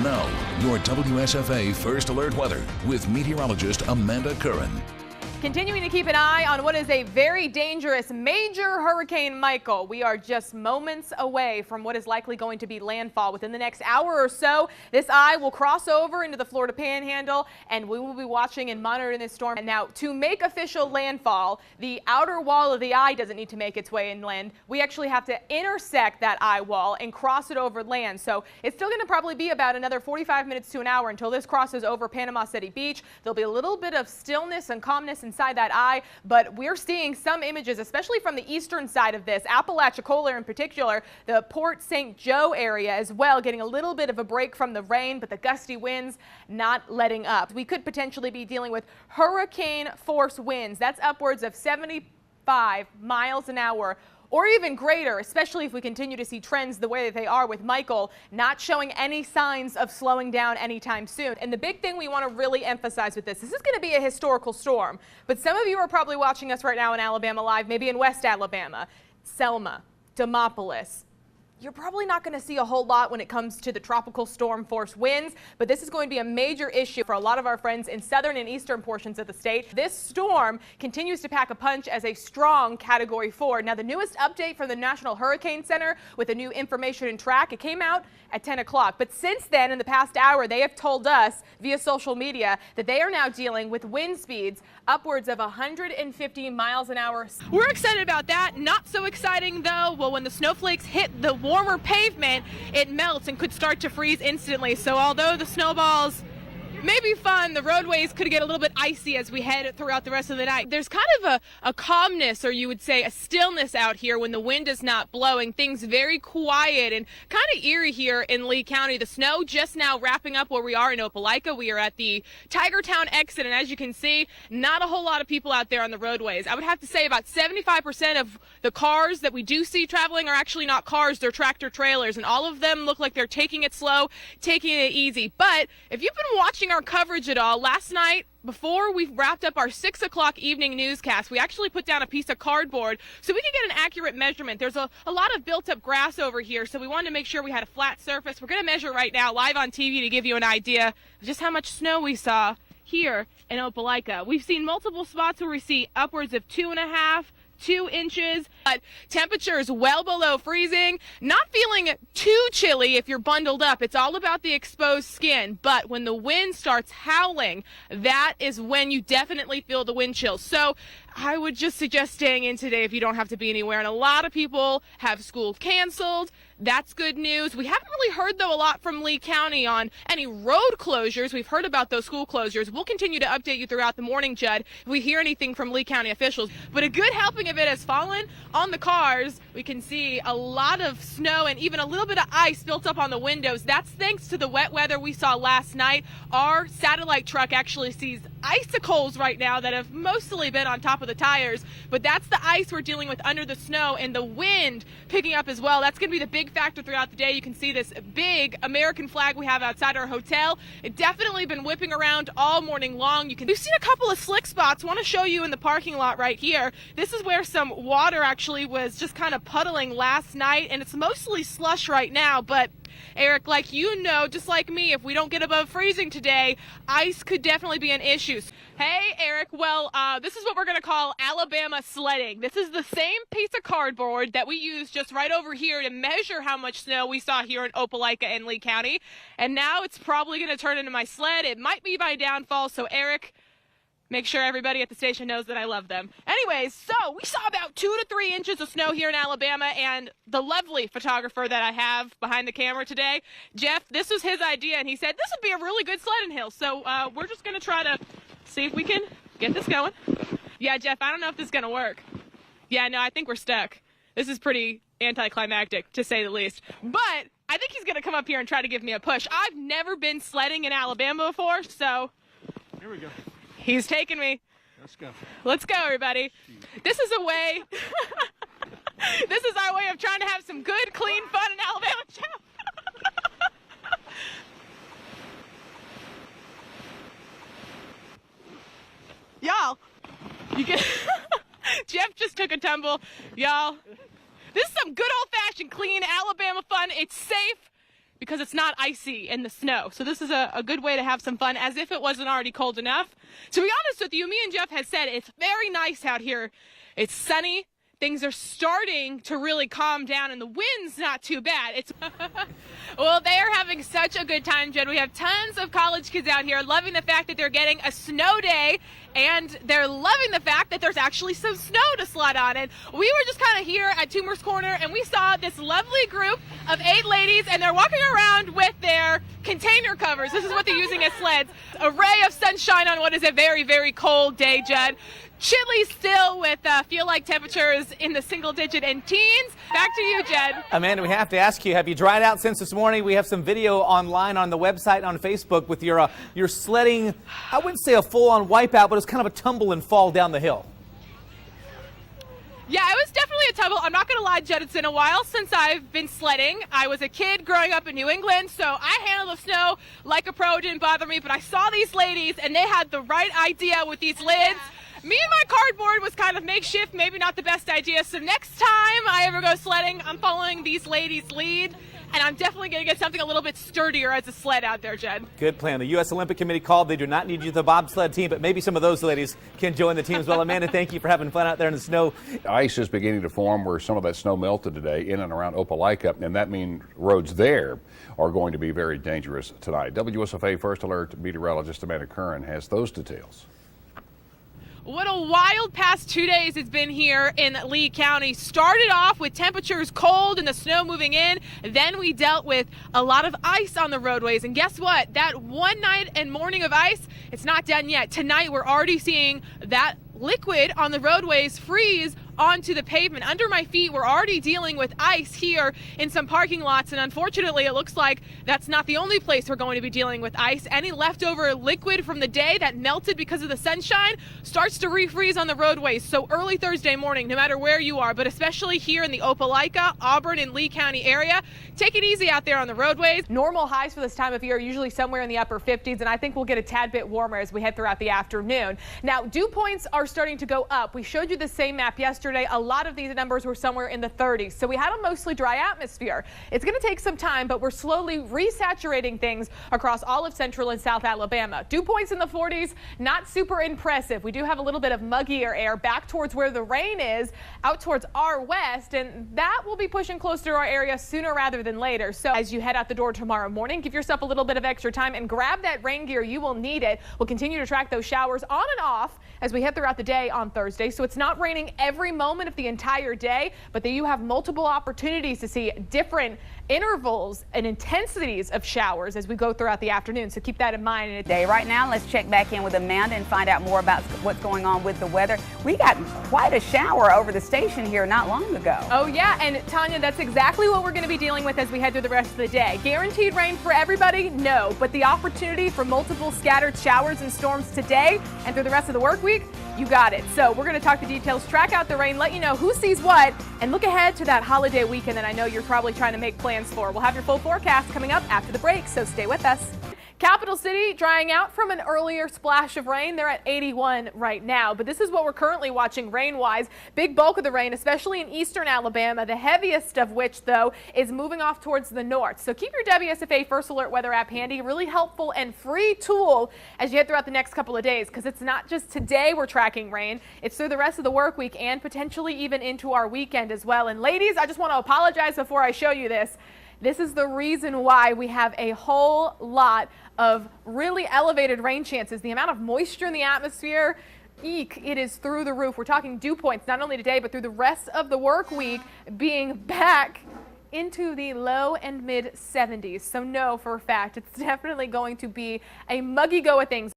Now, your WSFA First Alert Weather with meteorologist Amanda Curran. Continuing to keep an eye on what is a very dangerous major Hurricane Michael. We are just moments away from what is likely going to be landfall within the next hour or so. This eye will cross over into the Florida Panhandle, and we will be watching and monitoring this storm. And now, to make official landfall, the outer wall of the eye doesn't need to make its way inland. We actually have to intersect that eye wall and cross it over land. So it's still going to probably be about another 45 minutes to an hour until this crosses over Panama City Beach. There'll be a little bit of stillness and calmness inside that eye, but we're seeing some images, especially from the eastern side of this, Apalachicola in particular, the Port St. Joe area as well, getting a little bit of a break from the rain, but the gusty winds not letting up. We could potentially be dealing with hurricane force winds. That's upwards of 75 miles an hour, or even greater, especially if we continue to see trends the way that they are with Michael not showing any signs of slowing down anytime soon. And the big thing we want to really emphasize with this is going to be a historical storm, but some of you are probably watching us right now in Alabama Live, maybe in West Alabama, Selma, Demopolis. You're probably not going to see a whole lot when it comes to the tropical storm force winds, but this is going to be a major issue for a lot of our friends in southern and eastern portions of the state. This storm continues to pack a punch as a strong Category 4. Now, the newest update from the National Hurricane Center with a new information and track, it came out at 10 o'clock. But since then, in the past hour, they have told us via social media that they are now dealing with wind speeds upwards of 150 miles an hour. We're excited about that. Not so exciting, though. Well, when the snowflakes hit the warmer pavement, it melts and could start to freeze instantly. So although the snowballs may be fun, the roadways could get a little bit icy as we head throughout the rest of the night. There's kind of a calmness, or you would say a stillness out here when the wind is not blowing. Things very quiet and kind of eerie here in Lee County. The snow just now wrapping up where we are in Opelika. We are at the Tigertown exit, and as you can see, not a whole lot of people out there on the roadways. I would have to say about 75% of the cars that we do see traveling are actually not cars, they're tractor trailers, and all of them look like they're taking it slow, taking it easy. But if you've been watching our coverage at all, last night before we wrapped up our 6 o'clock evening newscast, we actually put down a piece of cardboard so we could get an accurate measurement. There's a lot of built up grass over here, so we wanted to make sure we had a flat surface. We're going to measure right now live on TV to give you an idea of just how much snow we saw here in Opelika. We've seen multiple spots where we see upwards of 2 inches, but temperatures well below freezing. Not feeling too chilly if you're bundled up. It's all about the exposed skin, but when the wind starts howling, that is when you definitely feel the wind chills. So I would just suggest staying in today if you don't have to be anywhere. And a lot of people have school canceled. That's good news. We haven't really heard, though, a lot from Lee County on any road closures. We've heard about those school closures. We'll continue to update you throughout the morning, Judd, if we hear anything from Lee County officials. But a good helping of it has fallen on the cars. We can see a lot of snow and even a little bit of ice built up on the windows. That's thanks to the wet weather we saw last night. Our satellite truck actually sees icicles right now that have mostly been on top of the tires, but that's the ice we're dealing with under the snow, and the wind picking up as well. That's going to be the big factor throughout the day. You can see this big American flag we have outside our hotel. It definitely been whipping around all morning long. We've seen a couple of slick spots. I want to show you in the parking lot right here. This is where some water actually was just kind of puddling last night, and it's mostly slush right now. But Eric, like you know, just like me, if we don't get above freezing today, ice could definitely be an issue. Hey, Eric, well, this is what we're going to call Alabama sledding. This is the same piece of cardboard that we used just right over here to measure how much snow we saw here in Opelika and Lee County. And now it's probably going to turn into my sled. It might be my downfall, so Eric, make sure everybody at the station knows that I love them. Anyways, so we saw about 2 to 3 inches of snow here in Alabama, and the lovely photographer that I have behind the camera today, Jeff, this was his idea, and he said this would be a really good sledding hill. So we're just going to try to see if we can get this going. Yeah, Jeff, I don't know if this is going to work. Yeah, no, I think we're stuck. This is pretty anticlimactic, to say the least. But I think he's going to come up here and try to give me a push. I've never been sledding in Alabama before, so here we go. He's taking me. Let's go. Let's go, everybody. This is a way. This is our way of trying to have some good, clean fun in Alabama. Y'all, you get. Jeff just took a tumble. Y'all, this is some good old-fashioned, clean Alabama fun. It's safe. because it's not icy in the snow. So this is a good way to have some fun, as if it wasn't already cold enough. To be honest with you, me and Jeff had said it's very nice out here. It's sunny. Things are starting to really calm down, and the wind's not too bad. It's well, they are having such a good time, Jen. We have tons of college kids out here loving the fact that they're getting a snow day, and they're loving the fact that there's actually some snow to slide on. And we were just kind of here at Toomer's Corner, and we saw this lovely group of 8 ladies, and they're walking around with their container covers. This is what they're using as sleds. A ray of sunshine on what is a very, very cold day, Jen. Chilly still, with feel-like temperatures in the single digit and teens. Back to you, Jed. Amanda, we have to ask you, have you dried out since this morning? We have some video online on the website and on Facebook with your sledding. I wouldn't say a full-on wipeout, but it's kind of a tumble and fall down the hill. Yeah, it was definitely a tumble. I'm not going to lie, Jed, it's been a while since I've been sledding. I was a kid growing up in New England, so I handled the snow like a pro. It didn't bother me, but I saw these ladies, and they had the right idea with these lids. Me and my cardboard was kind of makeshift, maybe not the best idea. So next time I ever go sledding, I'm following these ladies' lead, and I'm definitely going to get something a little bit sturdier as a sled out there, Jed. Good plan. The U.S. Olympic Committee called. They do not need you to the bobsled team, but maybe some of those ladies can join the team as well. Amanda, thank you for having fun out there in the snow. Ice is beginning to form where some of that snow melted today in and around Opelika, and that means roads there are going to be very dangerous tonight. WSFA First Alert meteorologist Amanda Curran has those details. What a wild past 2 days it's been here in Lee County. Started off with temperatures cold and the snow moving in. Then we dealt with a lot of ice on the roadways. And guess what? That one night and morning of ice, it's not done yet. Tonight we're already seeing that liquid on the roadways freeze onto the pavement. Under my feet, we're already dealing with ice here in some parking lots, and unfortunately it looks like that's not the only place we're going to be dealing with ice. Any leftover liquid from the day that melted because of the sunshine starts to refreeze on the roadways. So early Thursday morning, no matter where you are, but especially here in the Opelika, Auburn, and Lee County area, take it easy out there on the roadways. Normal highs for this time of year are usually somewhere in the upper 50s, and I think we'll get a tad bit warmer as we head throughout the afternoon. Now, dew points are starting to go up. We showed you the same map yesterday. A lot of these numbers were somewhere in the 30s. So we had a mostly dry atmosphere. It's going to take some time, but we're slowly resaturating things across all of central and south Alabama. Dew points in the 40s, not super impressive. We do have a little bit of muggier air back towards where the rain is, out towards our west, and that will be pushing closer to our area sooner rather than later. So as you head out the door tomorrow morning, give yourself a little bit of extra time and grab that rain gear. You will need it. We'll continue to track those showers on and off as we head throughout the day on Thursday. So it's not raining every moment of the entire day, but that you have multiple opportunities to see different intervals and intensities of showers as we go throughout the afternoon. So keep that in mind. Right now, let's check back in with Amanda and find out more about what's going on with the weather. We got quite a shower over the station here not long ago. Oh yeah, and Tanya, that's exactly what we're going to be dealing with as we head through the rest of the day. Guaranteed rain for everybody? No, but the opportunity for multiple scattered showers and storms today and through the rest of the work week, you got it. So we're going to talk the details, track out the rain, let you know who sees what, and look ahead to that holiday weekend that I know you're probably trying to make plans for. We'll have your full forecast coming up after the break, so stay with us. Capital City drying out from an earlier splash of rain. They're at 81 right now, but this is what we're currently watching rain-wise. Big bulk of the rain, especially in eastern Alabama, the heaviest of which, though, is moving off towards the north. So keep your WSFA First Alert weather app handy. Really helpful and free tool as you head throughout the next couple of days, because it's not just today we're tracking rain. It's through the rest of the work week and potentially even into our weekend as well. And ladies, I just want to apologize before I show you this. This is the reason why we have a whole lot of really elevated rain chances. The amount of moisture in the atmosphere, eek, it is through the roof. We're talking dew points not only today, but through the rest of the work week being back into the low and mid 70s. So no, for a fact, it's definitely going to be a muggy go of things.